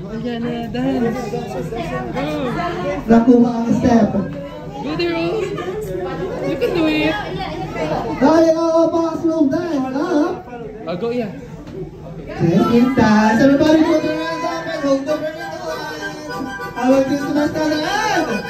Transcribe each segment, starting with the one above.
Ayan na, dance. Nakuha ang step. Go there, oh. You can do it. Ay, mga slow dance, Go, yeah. Check dance. Everybody put your hands up and hold the ribbon line. Our Christmas talent.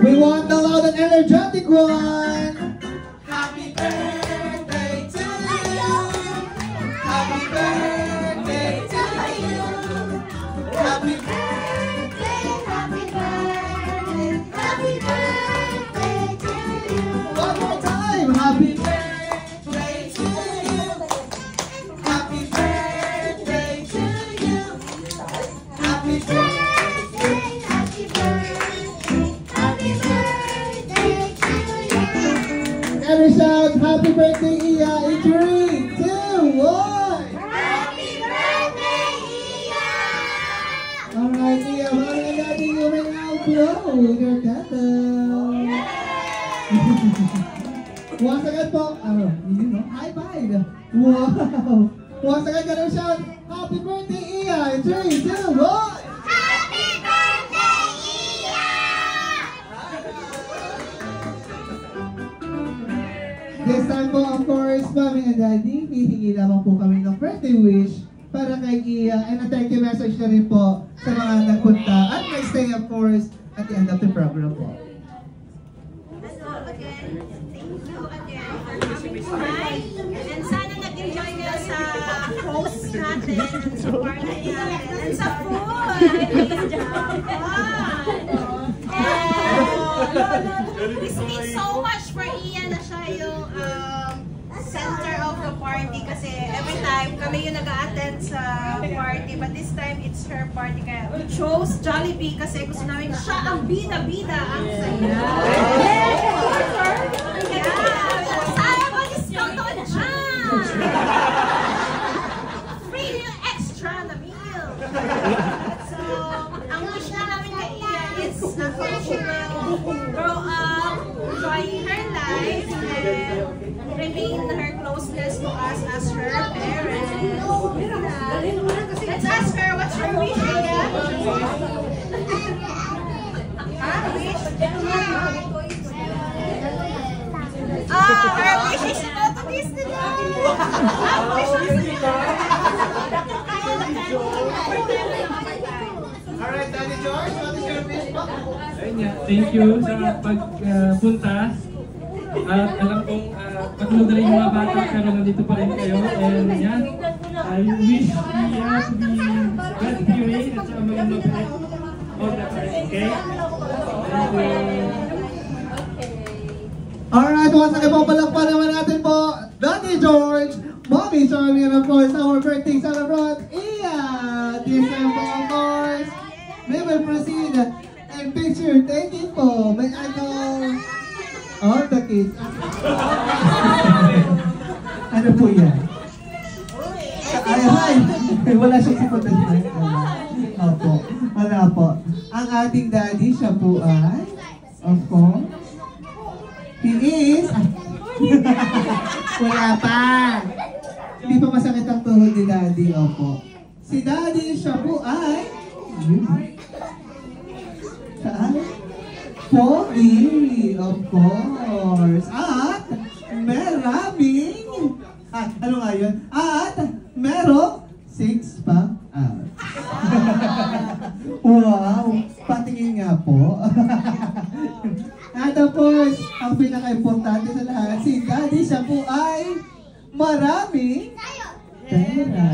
We want the loud and energetic one. Happy birthday to you. Happy birthday to you. Happy birthday, happy birthday, happy birthday to you. One more time. Happy birthday to you. Happy birthday to you. Happy birthday. Every shout, happy birthday, Iya, in 3, 2, 1! Happy birthday, Iya! Alright, Iya, mga natin you may now blow your candle. Once again po, you know, high five! Wow! Once again, ganun shout, happy birthday, Iya, in 3, 2, 1! This time po, of course, Mommy and Daddy, hihingi lamang po kami ng birthday wish para kay Iya, and a thank you message na rin po sa mga nagpunta at nag-stay, of course, at the end of the program po. Again, thank you again for coming by. And sana nag-enjoy kayo sa host natin, sa party natin, and sa food. We speak so much for Iya na siya yung center of the party kasi every time kami yung nag-a-attend sa party, but this time it's her party, kaya we chose Jollibee kasi gusto namin siya ang bida-bida ang saya. Saya mag-discount on dyan! Free yung extra na meal! So, ang wish na namin kay Iya is na she will grow up, enjoying her life, and remain her closeness to us as her parents. Let's ask her, what's her wish, Iya? Wish? Her wish is to go to Disneyland! Alright, Daddy George, what is your wish po? Thank you sa pagpunta. At alam kong patulog na rin yung mga bata pero nandito pa rin kayo. And yan, I wish Iya to be God-fearing at saka maging mabait. all the time, okay? Thank you. Alright, once again po, palakpan naman natin po, Daddy George, Mommy Charlie, and of course, our birthday celebrant, Ian! This time po, of course, we will proceed and picture taking po, may idol, all the kids. Ano po yan? Ay, wala siyang siputan na. Opo, wala po. Ang ating daddy, siya po ay, of course, he is... Wala pa. Hindi pa masakit ang tuhod ni Daddy. Opo. Si Daddy, siya po ay... Pogi. Of course. At maraming... ano nga yun? At merong 6 pack out. Wow. Patingin nga po. At of course, ang pinaka-importante sa lahat, si Daddy, siya po ay maraming pera.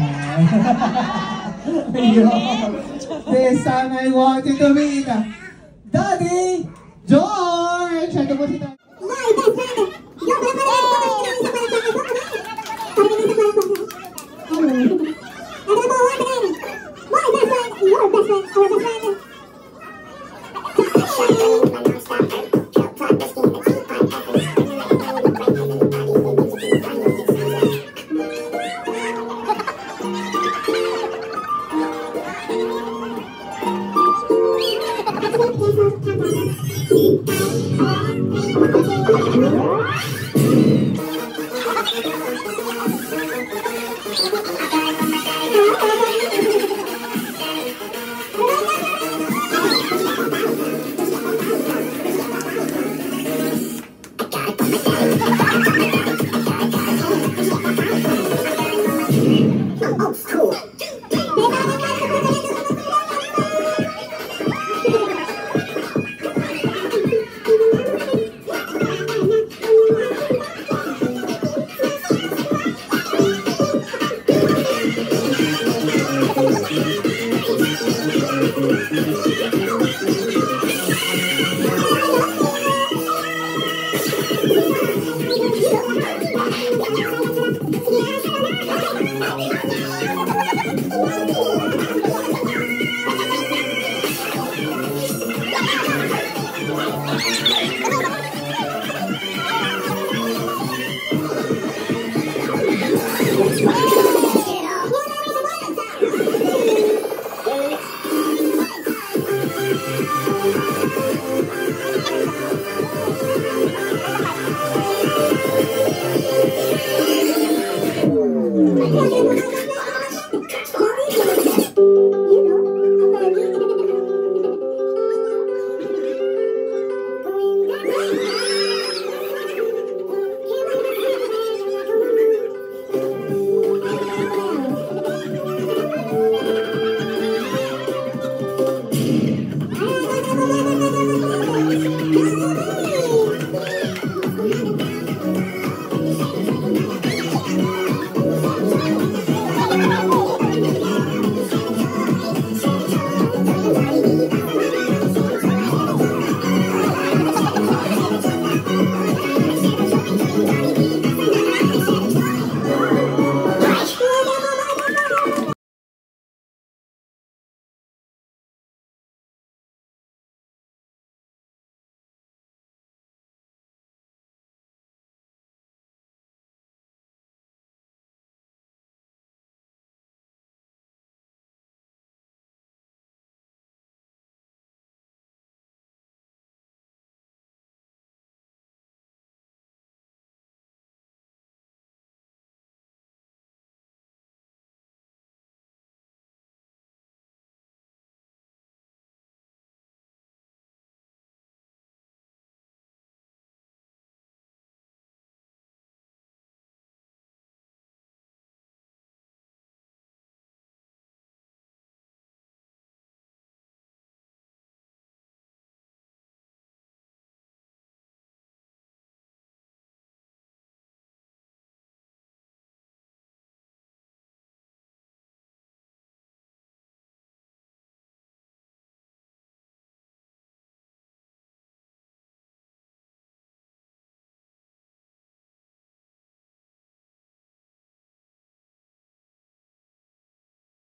Ayun. This time I want you to meet Daddy George! Ito po si Daddy. My best friend! Your best friend!